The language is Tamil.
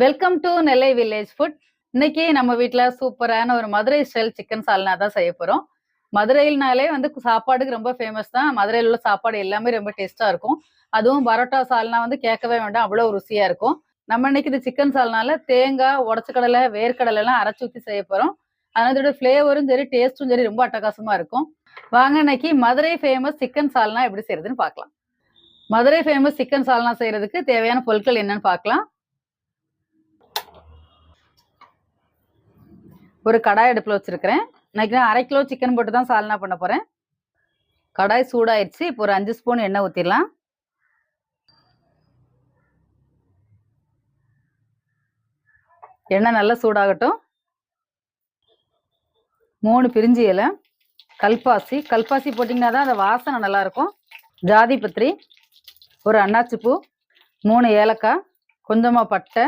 Welcome to Nellai village food. இன்னைக்கு நம்ம வீட்டில் சூப்பரான ஒரு மதுரை ஸ்டைல் சிக்கன் சால்னா தான் செய்ய போகிறோம். மதுரையில்னாலே சாப்பாடுக்கு ரொம்ப ஃபேமஸ் தான். மதுரையில் உள்ள சாப்பாடு எல்லாமே ரொம்ப டேஸ்ட்டாக இருக்கும். அதுவும் பரோட்டா சால்னா கேட்கவே வேண்டாம், அவ்வளோ ருசியாக இருக்கும். நம்ம இன்னைக்கு இந்த சிக்கன் சால்னால தேங்காய், உடச்சக்கடலை, வேர்க்கடலைலாம் அரைச்சி ஊற்றி செய்ய போகிறோம். அதோட ஃப்ளேவரும் சரி, டேஸ்ட்டும் சரி ரொம்ப அட்டகாசமாக இருக்கும். வாங்க இன்னைக்கு மதுரை ஃபேமஸ் சிக்கன் சால்னா எப்படி செய்யறதுன்னு பார்க்கலாம். மதுரை ஃபேமஸ் சிக்கன் சால்னா செய்யறதுக்கு தேவையான பொருட்கள் என்னன்னு பார்க்கலாம். ஒரு கடாய் அடுப்பில் வச்சிருக்கிறேன். இன்னைக்கு 1/2 கிலோ சிக்கன் போட்டு தான் சால்னா பண்ண போகிறேன். கடாய் சூடாயிடுச்சு. இப்போ ஒரு 5 ஸ்பூன் எண்ணெய் ஊற்றிடலாம். எண்ணெய் நல்லா சூடாகட்டும். 3 பிரிஞ்சி இலை, கல்பாசி போட்டிங்கன்னா தான் அந்த வாசனை நல்லாயிருக்கும். ஜாதி பத்திரி, ஒரு அன்னாச்சிப்பூ, 3 ஏலக்காய், கொஞ்சமாக பட்டை,